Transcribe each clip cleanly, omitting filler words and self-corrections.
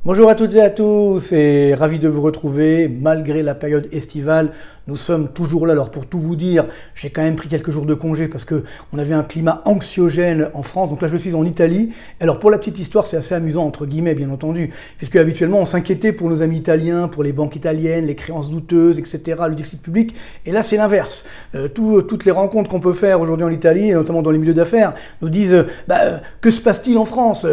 Bonjour à toutes et à tous et ravi de vous retrouver malgré la période estivale. Nous sommes toujours là. Alors pour tout vous dire, j'ai quand même pris quelques jours de congé parce que on avait un climat anxiogène en France. Donc là je suis en Italie. Alors pour la petite histoire, c'est assez amusant entre guillemets bien entendu, puisque habituellement on s'inquiétait pour nos amis italiens, pour les banques italiennes, les créances douteuses, etc., le déficit public. Et là c'est l'inverse. Toutes les rencontres qu'on peut faire aujourd'hui en Italie, et notamment dans les milieux d'affaires, nous disent que se passe-t-il en France?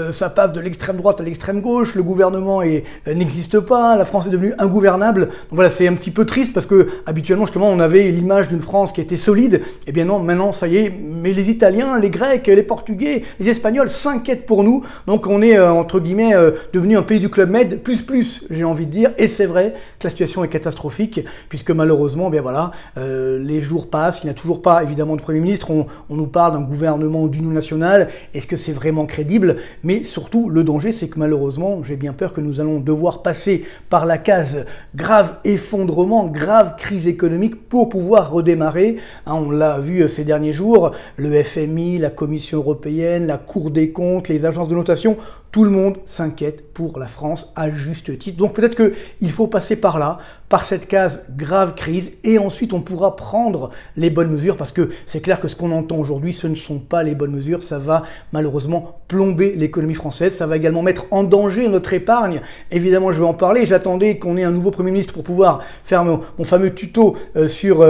Ça passe de l'extrême droite à l'extrême gauche. Le gouvernement n'existe pas, la France est devenue ingouvernable. Donc voilà, c'est un petit peu triste parce que habituellement justement on avait l'image d'une France qui était solide. Et bien non, maintenant ça y est, mais les Italiens, les Grecs, les Portugais, les Espagnols s'inquiètent pour nous. Donc on est entre guillemets devenu un pays du Club Med plus, j'ai envie de dire. Et c'est vrai que la situation est catastrophique puisque malheureusement, bien voilà, les jours passent, il n'y a toujours pas évidemment de Premier ministre. On nous parle d'un gouvernement d'union nationale. Est-ce que c'est vraiment crédible? Mais surtout, le danger, c'est que malheureusement, j'ai bien peur que nous allons devoir passer par la case grave effondrement, grave crise économique pour pouvoir redémarrer. On l'a vu ces derniers jours, le FMI, la Commission européenne, la Cour des comptes, les agences de notation, tout le monde s'inquiète pour la France à juste titre. Donc peut-être qu'il faut passer par là, par cette case grave crise, et ensuite on pourra prendre les bonnes mesures, parce que c'est clair que ce qu'on entend aujourd'hui, ce ne sont pas les bonnes mesures. Ça va malheureusement plomber l'économie française, ça va également mettre en danger notre épargne. Évidemment, je vais en parler, j'attendais qu'on ait un nouveau Premier ministre pour pouvoir faire mon fameux tuto sur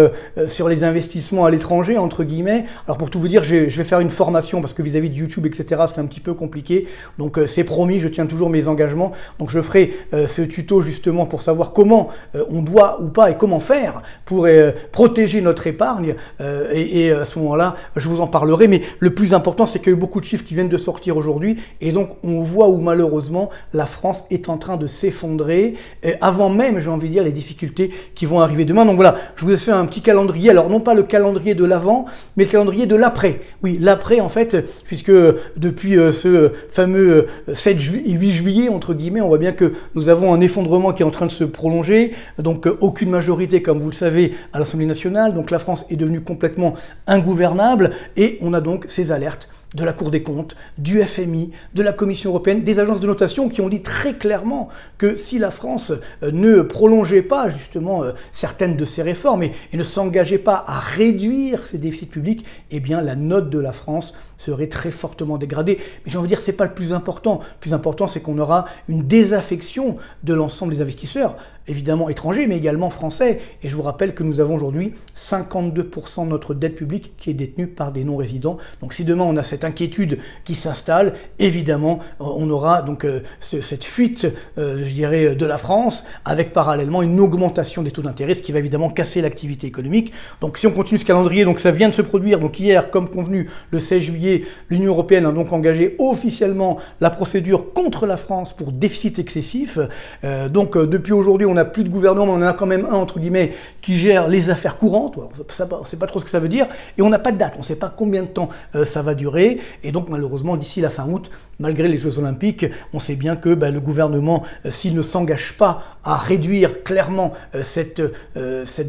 les investissements à l'étranger, entre guillemets. Alors pour tout vous dire, je vais faire une formation, parce que vis-à-vis de YouTube, etc., c'est un petit peu compliqué. Donc c'est promis, je tiens toujours mes engagements. Donc je ferai ce tuto justement pour savoir comment on doit ou pas et comment faire pour protéger notre épargne. Et à ce moment-là, je vous en parlerai. Mais le plus important, c'est qu'il y a eu beaucoup de chiffres qui viennent de sortir aujourd'hui. Et donc on voit où malheureusement la France est en train de s'effondrer avant même, j'ai envie de dire, les difficultés qui vont arriver demain. Donc voilà, je vous ai fait un petit calendrier. Alors non pas le calendrier de l'avant, mais le calendrier de l'après. Oui, l'après en fait, puisque depuis ce fameux 7 et 8 juillet, entre guillemets, on voit bien que nous avons un effondrement qui est en train de se prolonger. Donc aucune majorité, comme vous le savez, à l'Assemblée nationale. Donc la France est devenue complètement ingouvernable et on a donc ces alertes de la Cour des comptes, du FMI, de la Commission européenne, des agences de notation qui ont dit très clairement que si la France ne prolongeait pas justement certaines de ses réformes et ne s'engageait pas à réduire ses déficits publics, eh bien la note de la France serait très fortement dégradée. Mais j'ai envie de dire, c'est pas le plus important. Le plus important, c'est qu'on aura une désaffection de l'ensemble des investisseurs, évidemment étrangers, mais également français. Et je vous rappelle que nous avons aujourd'hui 52% de notre dette publique qui est détenue par des non-résidents. Donc si demain on a cette inquiétude qui s'installe, évidemment, on aura donc cette fuite, je dirais, de la France, avec parallèlement une augmentation des taux d'intérêt, ce qui va évidemment casser l'activité économique. Donc si on continue ce calendrier, donc ça vient de se produire. Donc hier, comme convenu, le 16 juillet, l'Union européenne a donc engagé officiellement la procédure contre la France pour déficit excessif. Donc depuis aujourd'hui, on n'a plus de gouvernement, mais on en a quand même un, entre guillemets, qui gère les affaires courantes. On ne sait pas trop ce que ça veut dire. Et on n'a pas de date, on ne sait pas combien de temps ça va durer. Et donc malheureusement, d'ici la fin août, malgré les Jeux Olympiques, on sait bien que le gouvernement, s'il ne s'engage pas à réduire clairement cette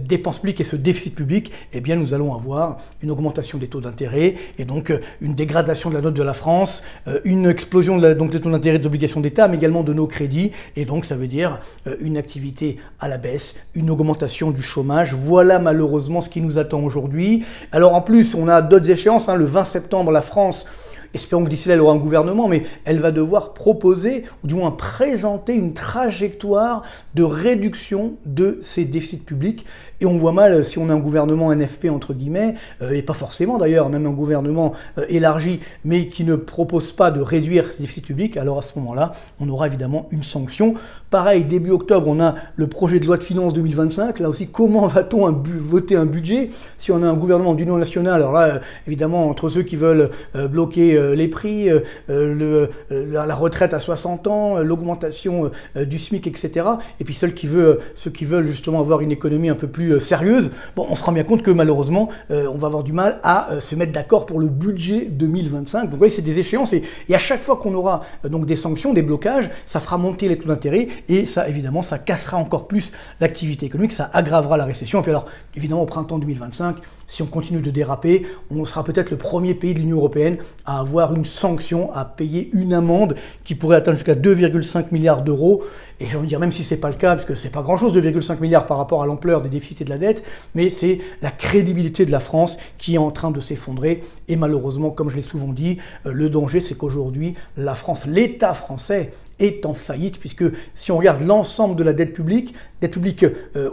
dépense publique et ce déficit public, eh bien nous allons avoir une augmentation des taux d'intérêt et donc une dégradation de la note de la France, une explosion donc des taux d'intérêt des obligations d'État, mais également de nos crédits. Et donc ça veut dire une activité à la baisse, une augmentation du chômage. Voilà malheureusement ce qui nous attend aujourd'hui. Alors en plus, on a d'autres échéances. Le 20 septembre, la France, espérons que d'ici là, elle aura un gouvernement, mais elle va devoir proposer, ou du moins présenter une trajectoire de réduction de ses déficits publics. Et on voit mal si on a un gouvernement NFP, entre guillemets, et pas forcément d'ailleurs, même un gouvernement élargi, mais qui ne propose pas de réduire ses déficits publics, alors à ce moment-là, on aura évidemment une sanction. Pareil, début octobre, on a le projet de loi de finances 2025. Là aussi, comment va-t-on voter un budget si on a un gouvernement d'union nationale? Alors là, évidemment, entre ceux qui veulent bloquer les prix, la retraite à 60 ans, l'augmentation du SMIC, etc. Et puis ceux qui veulent justement avoir une économie un peu plus sérieuse, bon, on se rend bien compte que malheureusement, on va avoir du mal à se mettre d'accord pour le budget 2025. Donc vous voyez, c'est des échéances et à chaque fois qu'on aura donc des sanctions, des blocages, ça fera monter les taux d'intérêt et ça, évidemment, ça cassera encore plus l'activité économique, ça aggravera la récession. Et puis alors, évidemment, au printemps 2025, si on continue de déraper, on sera peut-être le premier pays de l'Union européenne à avoir avoir une sanction, à payer une amende qui pourrait atteindre jusqu'à 2,5 milliards d'euros. Et j'ai envie de dire, même si c'est pas le cas, parce que c'est pas grand-chose, 2,5 milliards par rapport à l'ampleur des déficits et de la dette, mais c'est la crédibilité de la France qui est en train de s'effondrer. Et malheureusement, comme je l'ai souvent dit, le danger, c'est qu'aujourd'hui, la France, l'État français, est en faillite, puisque si on regarde l'ensemble de la dette publique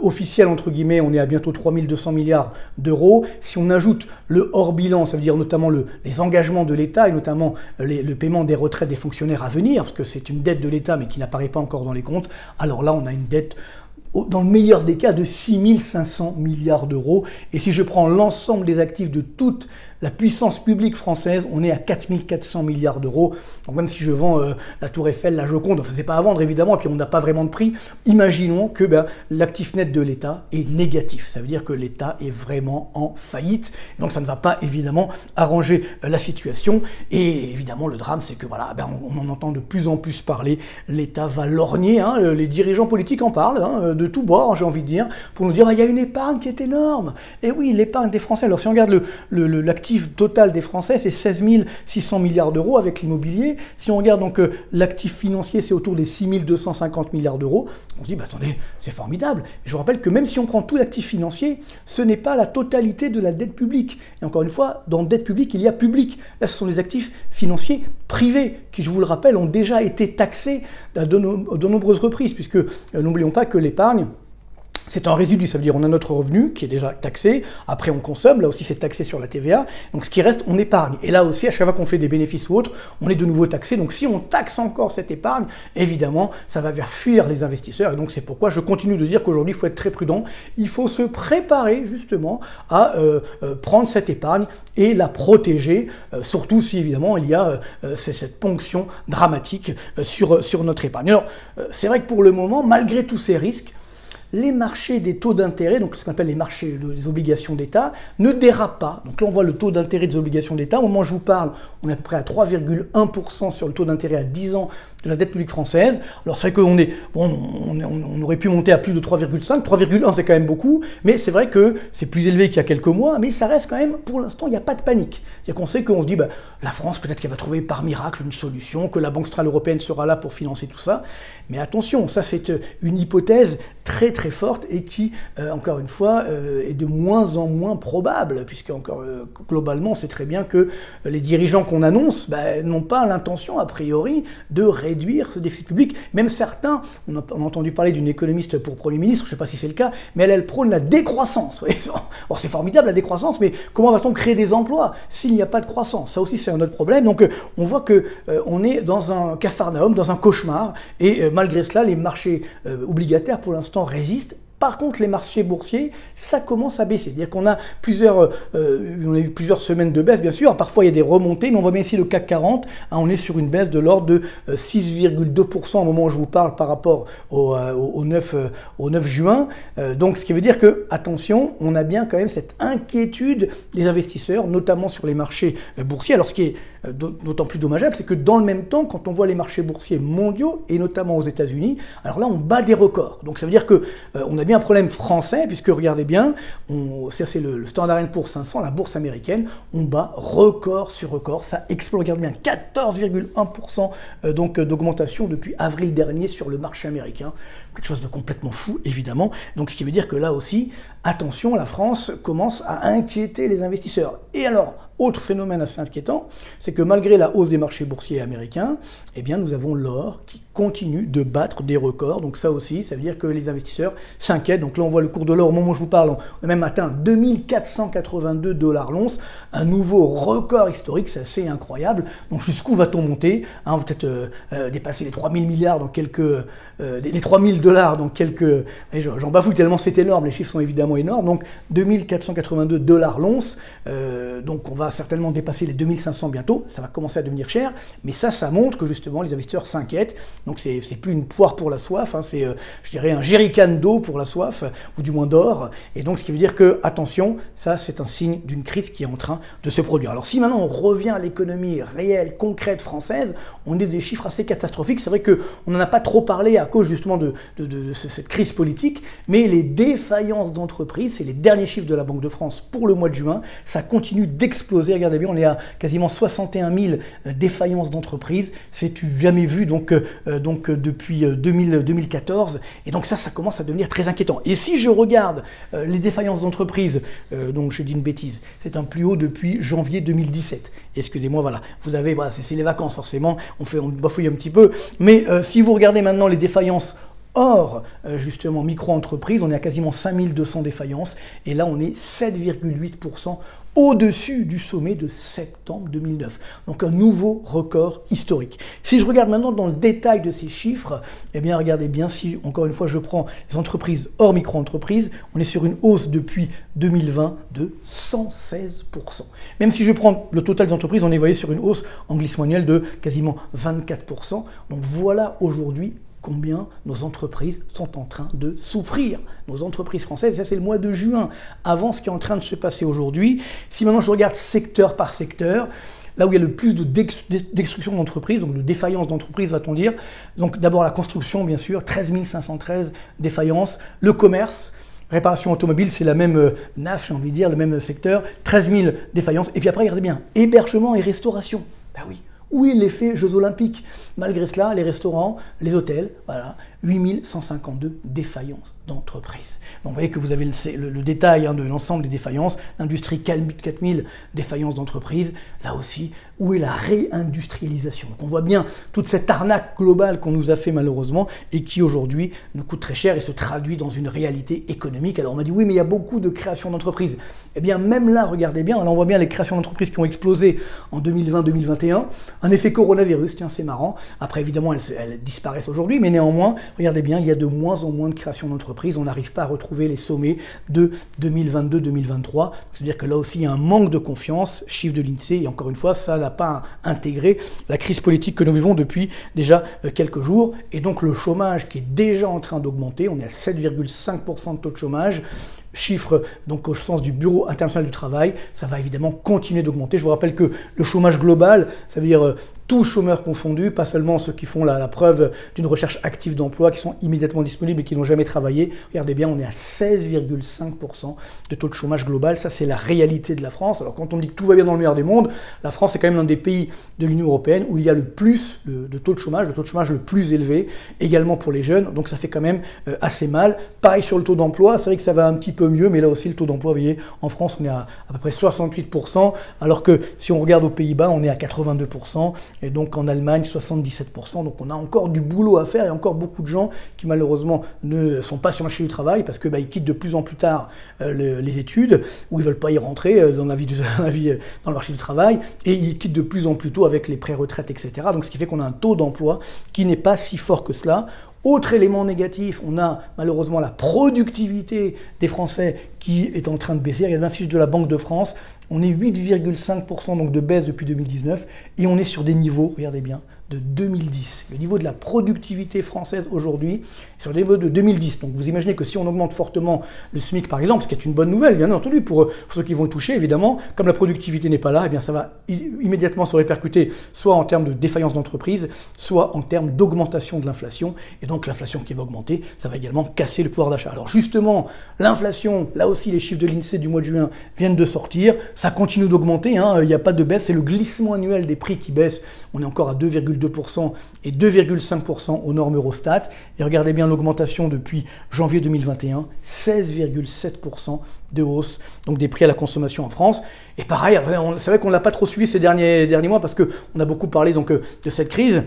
officielle, entre guillemets, on est à bientôt 3200 milliards d'euros. Si on ajoute le hors-bilan, ça veut dire notamment les engagements de l'État, et notamment le paiement des retraites des fonctionnaires à venir, parce que c'est une dette de l'État, mais qui n'apparaît pas encore dans les comptes, alors là, on a une dette, dans le meilleur des cas, de 6500 milliards d'euros. Et si je prends l'ensemble des actifs de toute la puissance publique française, on est à 4400 milliards d'euros. Donc même si je vends la Tour Eiffel, la Joconde, enfin c'est pas à vendre évidemment, et puis on n'a pas vraiment de prix, imaginons que l'actif net de l'État est négatif. Ça veut dire que l'État est vraiment en faillite. Donc ça ne va pas évidemment arranger la situation. Et évidemment le drame, c'est que voilà, on en entend de plus en plus parler. L'État va lorgner, hein, les dirigeants politiques en parlent, hein, de tout bord, j'ai envie de dire, pour nous dire il y a une épargne qui est énorme. Et oui, l'épargne des Français. Alors si on regarde l'actif total des Français, c'est 16 600 milliards d'euros avec l'immobilier. Si on regarde donc l'actif financier, c'est autour des 6 250 milliards d'euros. On se dit, attendez, c'est formidable. Et je vous rappelle que même si on prend tout l'actif financier, ce n'est pas la totalité de la dette publique. Et encore une fois, dans dette publique, il y a public. Là, ce sont les actifs financiers privés qui, je vous le rappelle, ont déjà été taxés de nombreuses reprises, puisque n'oublions pas que l'épargne, c'est un résidu, ça veut dire on a notre revenu qui est déjà taxé, après on consomme, là aussi c'est taxé sur la TVA, donc ce qui reste on épargne. Et là aussi à chaque fois qu'on fait des bénéfices ou autres, on est de nouveau taxé, donc si on taxe encore cette épargne, évidemment ça va faire fuir les investisseurs, et donc c'est pourquoi je continue de dire qu'aujourd'hui il faut être très prudent, il faut se préparer justement à prendre cette épargne et la protéger, surtout si évidemment il y a cette ponction dramatique sur notre épargne. Alors c'est vrai que pour le moment, malgré tous ces risques, les marchés des taux d'intérêt, donc ce qu'on appelle les marchés des obligations d'État, ne dérapent pas. Donc là, on voit le tau d'intérêt des obligations d'État. Au moment où je vous parle, on est à peu près à 3,1% sur le taux d'intérêt à 10 ans de la dette publique française. Alors c'est vrai qu'on on aurait pu monter à plus de 3,5, 3,1 c'est quand même beaucoup, mais c'est vrai que c'est plus élevé qu'il y a quelques mois, mais ça reste quand même, pour l'instant, il n'y a pas de panique. C'est-à-dire qu'on sait qu'on se dit, la France, peut-être qu'elle va trouver par miracle une solution, que la Banque centrale européenne sera là pour financer tout ça. Mais attention, ça c'est une hypothèse très très forte et qui, encore une fois, est de moins en moins probable, puisque globalement, on sait très bien que les dirigeants qu'on annonce n'ont pas l'intention, a priori, de réduire ce déficit public. Même certains, on a entendu parler d'une économiste pour Premier ministre, je ne sais pas si c'est le cas, mais elle prône la décroissance. Bon, c'est formidable la décroissance, mais comment va-t-on créer des emplois s'il n'y a pas de croissance? Ça aussi, c'est un autre problème. Donc, on voit qu'on est dans un capharnaüm, dans un cauchemar, et malgré cela, les marchés obligataires, pour l'instant, résistent. Par contre, les marchés boursiers, ça commence à baisser. C'est-à-dire qu'on a on a eu plusieurs semaines de baisse, bien sûr. Parfois, il y a des remontées, mais on voit bien ici le CAC 40. On est sur une baisse de l'ordre de 6,2% au moment où je vous parle par rapport au 9 juin. Donc, ce qui veut dire que, attention, on a bien quand même cette inquiétude des investisseurs, notamment sur les marchés boursiers. Alors, ce qui est d'autant plus dommageable, c'est que dans le même temps, quand on voit les marchés boursiers mondiaux, et notamment aux États-Unis, alors là, on bat des records. Donc, ça veut dire que on a bien un problème français, puisque regardez bien, c'est le Standard & Poor's 500, la bourse américaine, on bat record sur record, ça explose, regardez bien, 14,1% donc d'augmentation depuis avril dernier sur le marché américain, quelque chose de complètement fou évidemment, donc ce qui veut dire que là aussi, attention, la France commence à inquiéter les investisseurs. Et alors, autre phénomène assez inquiétant, c'est que malgré la hausse des marchés boursiers américains, eh bien nous avons l'or qui continue de battre des records. Donc ça aussi, ça veut dire que les investisseurs s'inquiètent. Donc là, on voit le cours de l'or au moment où je vous parle, on a même atteint 2482 $ l'once, un nouveau record historique, c'est assez incroyable. Donc jusqu'où va-t-on monter? On va peut-être dépasser les 3000 milliards dans quelques... les 3000 $ dans quelques... J'en bafouille tellement c'est énorme, les chiffres sont évidemment énormes. Donc 2482 $ l'once, donc on va certainement dépasser les 2500 bientôt, ça va commencer à devenir cher, mais ça montre que justement les investisseurs s'inquiètent. Donc c'est plus une poire pour la soif, c'est je dirais un jerrycan d'eau pour la soif, ou du moins d'or, et donc ce qui veut dire que, attention, ça c'est un signe d'une crise qui est en train de se produire. Alors si maintenant on revient à l'économie réelle, concrète française, on est des chiffres assez catastrophiques. C'est vrai qu'on n'en a pas trop parlé à cause justement de cette crise politique, mais les défaillances d'entreprises d'entreprises, c'est les derniers chiffres de la Banque de France pour le mois de juin, ça continue d'exploser. Regardez bien, on est à quasiment 61 000 défaillances d'entreprises, c'est jamais vu donc depuis 2014, et donc ça commence à devenir très inquiétant. Et si je regarde les défaillances d'entreprises, donc j'ai dit une bêtise, c'est un plus haut depuis janvier 2017. Excusez-moi, voilà, vous avez, voilà, c'est les vacances forcément, on bafouille un petit peu, mais si vous regardez maintenant les défaillances hors justement micro-entreprise, on est à quasiment 5200 défaillances, et là on est 7,8% au-dessus du sommet de septembre 2009. Donc un nouveau record historique. Si je regarde maintenant dans le détail de ces chiffres, eh bien regardez bien, si encore une fois je prends les entreprises hors micro-entreprises, on est sur une hausse depuis 2020 de 116%. Même si je prends le total des entreprises, on est, vous voyez, sur une hausse en glissement annuel de quasiment 24%. Donc voilà aujourd'hui combien nos entreprises sont en train de souffrir. Nos entreprises françaises, ça c'est le mois de juin, avant ce qui est en train de se passer aujourd'hui. Si maintenant je regarde secteur par secteur, là où il y a le plus de destruction d'entreprises, donc de défaillances d'entreprises, va-t-on dire. Donc d'abord la construction, bien sûr, 13 513 défaillances. Le commerce, réparation automobile, c'est la même NAF, j'ai envie de dire, le même secteur, 13 000 défaillances. Et puis après, regardez bien, hébergement et restauration. Ben oui. Où est l'effet Jeux Olympiques? Malgré cela, les restaurants, les hôtels, voilà, 8152 défaillances d'entreprises. Donc vous voyez que vous avez le détail de l'ensemble des défaillances. L'industrie, 4000 défaillances d'entreprises. Là aussi, où est la réindustrialisation? Donc on voit bien toute cette arnaque globale qu'on nous a fait malheureusement et qui aujourd'hui nous coûte très cher et se traduit dans une réalité économique. Alors on m'a dit oui, mais il y a beaucoup de créations d'entreprises. Eh bien même là, regardez bien, là on voit bien les créations d'entreprises qui ont explosé en 2020-2021. Un effet coronavirus, tiens c'est marrant. Après évidemment elles disparaissent aujourd'hui, mais néanmoins, regardez bien, il y a de moins en moins de créations d'entreprises. On n'arrive pas à retrouver les sommets de 2022-2023. C'est-à-dire que là aussi, il y a un manque de confiance, chiffre de l'INSEE, et encore une fois, ça n'a pas intégré la crise politique que nous vivons depuis déjà quelques jours. Et donc le chômage qui est déjà en train d'augmenter, on est à 7,5% de taux de chômage. Chiffre donc au sens du Bureau international du travail, ça va évidemment continuer d'augmenter. Je vous rappelle que le chômage global, ça veut dire tous chômeurs confondus, pas seulement ceux qui font la preuve d'une recherche active d'emploi, qui sont immédiatement disponibles et qui n'ont jamais travaillé. Regardez bien, on est à 16,5% de taux de chômage global. Ça, c'est la réalité de la France. Alors quand on dit que tout va bien dans le meilleur des mondes, la France est quand même l'un des pays de l'Union européenne où il y a le plus de taux de chômage, le taux de chômage le plus élevé, également pour les jeunes. Donc ça fait quand même assez mal. Pareil sur le taux d'emploi, c'est vrai que ça va un petit peu mieux, mais là aussi le taux d'emploi, vous voyez, en France on est à peu près 68%, alors que si on regarde aux Pays-Bas, on est à 82%, et donc en Allemagne 77%, donc on a encore du boulot à faire, et encore beaucoup de gens qui malheureusement ne sont pas sur le marché du travail, parce que ils quittent de plus en plus tard les études, ou ils veulent pas y rentrer dans le marché du travail, et ils quittent de plus en plus tôt avec les pré-retraites, etc. Donc ce qui fait qu'on a un taux d'emploi qui n'est pas si fort que cela. Autre élément négatif, on a malheureusement la productivité des Français qui est en train de baisser. Regardez l'indice de la Banque de France, on est 8,5% donc de baisse depuis 2019 et on est sur des niveaux, regardez bien, de 2010. Le niveau de la productivité française aujourd'hui est sur le niveau de 2010. Donc vous imaginez que si on augmente fortement le SMIC par exemple, ce qui est une bonne nouvelle bien entendu pour ceux qui vont le toucher évidemment, comme la productivité n'est pas là, eh bien ça va immédiatement se répercuter soit en termes de défaillance d'entreprise, soit en termes d'augmentation de l'inflation. Et donc l'inflation qui va augmenter, ça va également casser le pouvoir d'achat. Alors justement, l'inflation, là aussi les chiffres de l'INSEE du mois de juin viennent de sortir, ça continue d'augmenter, il n'y a pas de baisse, c'est le glissement annuel des prix qui baisse. On est encore à 2,2% et 2,5% aux normes Eurostat. Et regardez bien l'augmentation depuis janvier 2021, 16,7% de hausse donc des prix à la consommation en France. Et pareil, c'est vrai qu'on ne l'a pas trop suivi ces derniers mois parce qu'on a beaucoup parlé donc, de cette crise.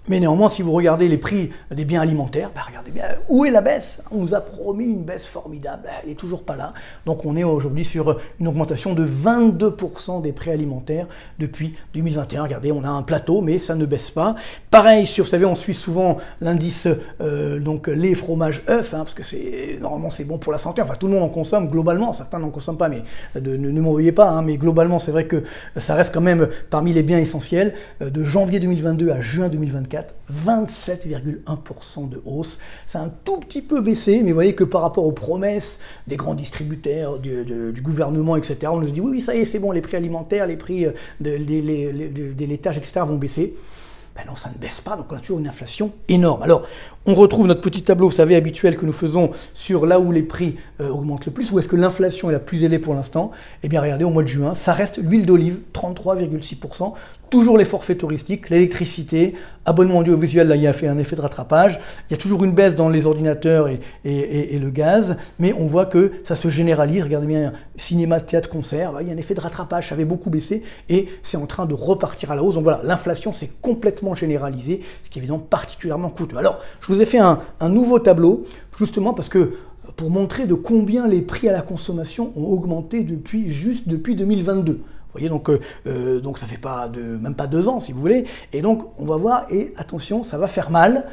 Mais néanmoins, si vous regardez les prix des biens alimentaires, regardez bien, où est la baisse? On nous a promis une baisse formidable, elle n'est toujours pas là. Donc on est aujourd'hui sur une augmentation de 22% des prix alimentaires depuis 2021. Regardez, on a un plateau, mais ça ne baisse pas. Pareil, vous savez, on suit souvent l'indice donc lait, fromage, œufs, parce que normalement c'est bon pour la santé. Enfin, tout le monde en consomme globalement, certains n'en consomment pas, mais ne m'en veuillez pas. Mais globalement, c'est vrai que ça reste quand même parmi les biens essentiels. De janvier 2022 à juin 2024, 27,1% de hausse. C'est un tout petit peu baissé, mais vous voyez que par rapport aux promesses des grands distributeurs, du gouvernement, etc., on nous dit oui, ça y est, c'est bon, les prix alimentaires, les prix des laitages, etc. vont baisser. Ben non, ça ne baisse pas, donc on a toujours une inflation énorme. Alors, on retrouve notre petit tableau, vous savez, habituel que nous faisons sur là où les prix augmentent le plus, où est-ce que l'inflation est la plus élevée pour l'instant. Eh bien, regardez, au mois de juin, ça reste l'huile d'olive, 33,6%, toujours les forfaits touristiques, l'électricité, abonnement audiovisuel, là, il y a fait un effet de rattrapage. Il y a toujours une baisse dans les ordinateurs et le gaz, mais on voit que ça se généralise. Regardez bien, cinéma, théâtre, concert, il y a un effet de rattrapage, ça avait beaucoup baissé, et c'est en train de repartir à la hausse. Donc voilà, l'inflation s'est complètement généralisée, ce qui est évidemment particulièrement coûteux. Alors, je vous ai fait un nouveau tableau, justement parce que pour montrer de combien les prix à la consommation ont augmenté depuis 2022. Vous voyez, donc ça fait même pas 2 ans, si vous voulez. Et donc, on va voir, et attention, ça va faire mal.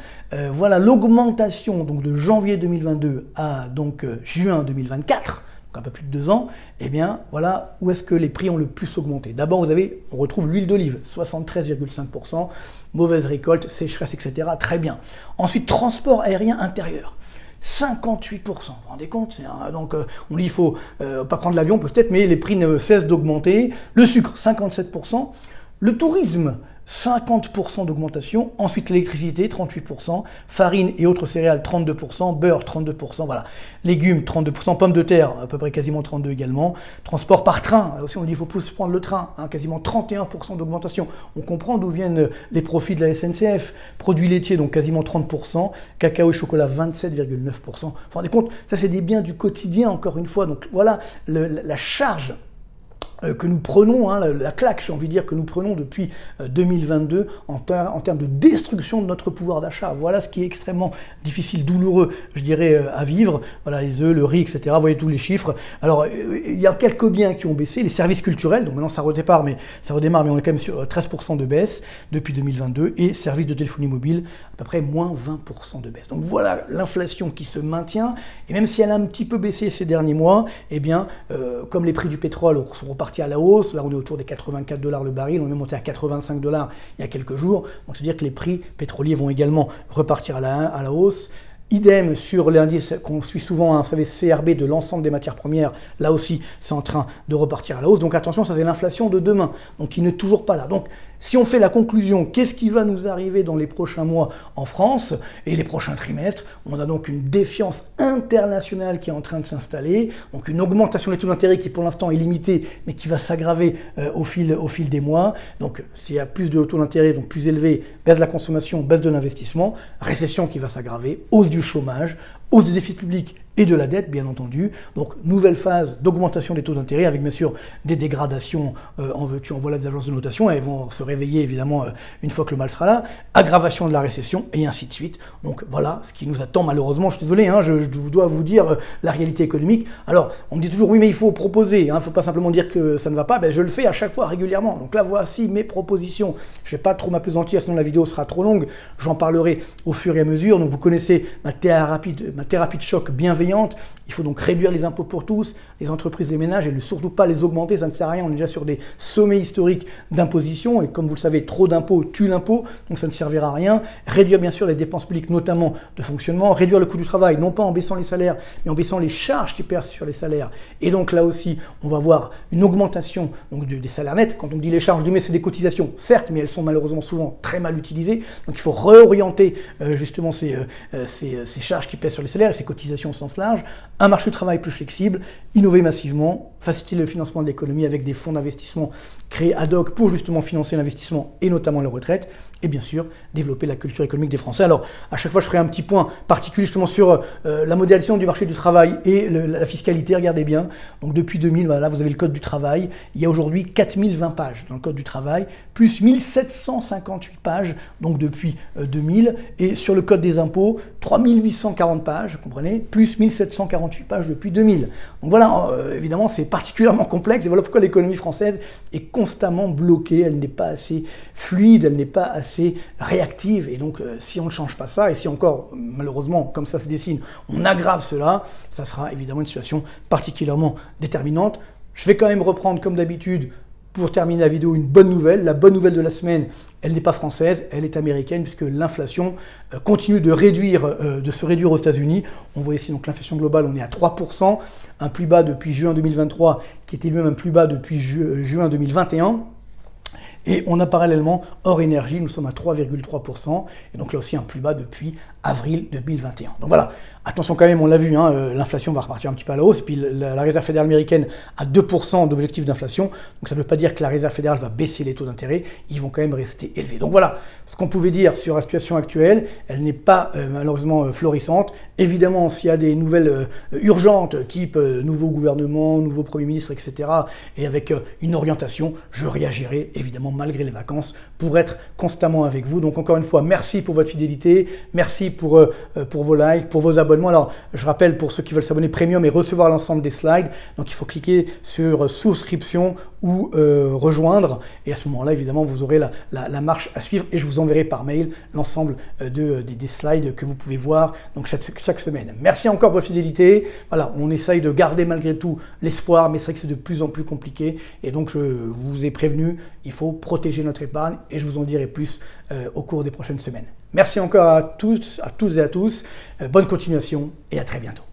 Voilà l'augmentation donc de janvier 2022 à juin 2024, donc un peu plus de 2 ans. Eh bien, voilà où est-ce que les prix ont le plus augmenté. D'abord, on retrouve l'huile d'olive, 73,5%, mauvaise récolte, sécheresse, etc. Très bien. Ensuite, transport aérien intérieur. 58%, vous vous rendez compte, donc on dit il faut pas prendre l'avion peut-être, mais les prix ne cessent d'augmenter. Le sucre, 57%, le tourisme, 50% d'augmentation, ensuite l'électricité, 38%, farine et autres céréales, 32%, beurre, 32%, voilà. Légumes, 32%, pommes de terre, à peu près quasiment 32% également. Transport par train, là aussi on dit il faut plus prendre le train, quasiment 31% d'augmentation. On comprend d'où viennent les profits de la SNCF. Produits laitiers, donc quasiment 30%, cacao et chocolat, 27,9%. Vous vous rendez compte, ça c'est des biens du quotidien, encore une fois. Donc voilà la charge que nous prenons, la claque, j'ai envie de dire, que nous prenons depuis 2022 en termes de destruction de notre pouvoir d'achat. Voilà ce qui est extrêmement difficile, douloureux, je dirais, à vivre. Voilà, les œufs, le riz, etc. Vous voyez tous les chiffres. Alors, il y a quelques biens qui ont baissé. Les services culturels, donc maintenant ça redémarre, mais on est quand même sur 13% de baisse depuis 2022. Et services de téléphonie mobile, à peu près moins 20% de baisse. Donc voilà l'inflation qui se maintient. Et même si elle a un petit peu baissé ces derniers mois, eh bien, comme les prix du pétrole sont repartis à la hausse, là on est autour des 84 $ le baril, on est monté à 85 $ il y a quelques jours, donc c'est-à-dire que les prix pétroliers vont également repartir à la hausse. Idem sur l'indice qu'on suit souvent, vous savez, CRB de l'ensemble des matières premières, là aussi c'est en train de repartir à la hausse, donc attention, ça c'est l'inflation de demain, donc qui n'est toujours pas là. Donc si on fait la conclusion, qu'est-ce qui va nous arriver dans les prochains mois en France et les prochains trimestres? On a donc une défiance internationale qui est en train de s'installer, donc une augmentation des taux d'intérêt qui pour l'instant est limitée, mais qui va s'aggraver au fil des mois. Donc s'il y a plus de taux d'intérêt, donc plus élevé, baisse de la consommation, baisse de l'investissement, récession qui va s'aggraver, hausse du chômage, hausse des déficits publics et de la dette, bien entendu. Donc, nouvelle phase d'augmentation des taux d'intérêt avec, bien sûr, des dégradations en veux-tu, en voilà des agences de notation. Elles vont se réveiller, évidemment, une fois que le mal sera là. Aggravation de la récession et ainsi de suite. Donc, voilà ce qui nous attend, malheureusement. Je suis désolé, je dois vous dire la réalité économique. Alors, on me dit toujours, oui, mais il faut proposer. Il ne faut pas simplement dire que ça ne va pas. Ben, je le fais à chaque fois, régulièrement. Donc là, voici mes propositions. Je ne vais pas trop m'apesantir, sinon la vidéo sera trop longue. J'en parlerai au fur et à mesure. Donc, vous connaissez ma thérapie de choc bienveillante. Il faut donc réduire les impôts pour tous, les entreprises, les ménages, et ne surtout pas les augmenter, ça ne sert à rien. On est déjà sur des sommets historiques d'imposition, et comme vous le savez, trop d'impôts tue l'impôt, donc ça ne servira à rien. Réduire bien sûr les dépenses publiques, notamment de fonctionnement, réduire le coût du travail, non pas en baissant les salaires, mais en baissant les charges qui pèsent sur les salaires. Et donc là aussi, on va voir une augmentation donc, des salaires nets. Quand on dit les charges, je dis mais c'est des cotisations, certes, mais elles sont malheureusement souvent très mal utilisées. Donc il faut réorienter justement ces charges qui pèsent sur les salaires et ces cotisations au sens large. Un marché du travail plus flexible, innover massivement, faciliter le financement de l'économie avec des fonds d'investissement créés ad hoc pour justement financer l'investissement et notamment les retraites, et bien sûr développer la culture économique des Français. Alors à chaque fois je ferai un petit point particulier justement sur la modélisation du marché du travail et la fiscalité, regardez bien. Donc depuis 2000, voilà, vous avez le code du travail, il y a aujourd'hui 4020 pages dans le code du travail, plus 1758 pages donc depuis 2000, et sur le code des impôts, 3840 pages, vous comprenez, plus 1748 pages depuis 2000. Donc voilà, évidemment c'est particulièrement complexe, et voilà pourquoi l'économie française est constamment bloquée, elle n'est pas assez fluide, elle n'est pas assez réactive, et donc si on ne change pas ça, et si encore malheureusement comme ça se dessine, on aggrave cela, ça sera évidemment une situation particulièrement déterminante. Je vais quand même reprendre comme d'habitude, pour terminer la vidéo, une bonne nouvelle. La bonne nouvelle de la semaine, elle n'est pas française, elle est américaine, puisque l'inflation continue de se réduire aux États-Unis. On voit ici donc l'inflation globale, on est à 3%, un plus bas depuis juin 2023, qui était lui-même un plus bas depuis juin 2021. Et on a parallèlement, hors énergie, nous sommes à 3,3%, et donc là aussi un plus bas depuis avril 2021. Donc voilà, attention quand même, on l'a vu, hein, l'inflation va repartir un petit peu à la hausse, puis la Réserve fédérale américaine a 2% d'objectif d'inflation, donc ça ne veut pas dire que la Réserve fédérale va baisser les taux d'intérêt, ils vont quand même rester élevés. Donc voilà, ce qu'on pouvait dire sur la situation actuelle, elle n'est pas malheureusement florissante. Évidemment, s'il y a des nouvelles urgentes, type nouveau gouvernement, nouveau Premier ministre, etc., et avec une orientation, je réagirai évidemment malgré les vacances pour être constamment avec vous. Donc encore une fois, merci pour votre fidélité, merci pour vos likes, pour vos abonnements. Alors je rappelle pour ceux qui veulent s'abonner premium et recevoir l'ensemble des slides, donc il faut cliquer sur souscription ou rejoindre, et à ce moment-là évidemment vous aurez la marche à suivre et je vous enverrai par mail l'ensemble des slides que vous pouvez voir donc chaque semaine. Merci encore pour votre fidélité. Voilà, on essaye de garder malgré tout l'espoir, mais c'est vrai que c'est de plus en plus compliqué et donc je vous ai prévenu, il faut protéger notre épargne et je vous en dirai plus au cours des prochaines semaines. Merci encore à toutes et à tous, bonne continuation et à très bientôt.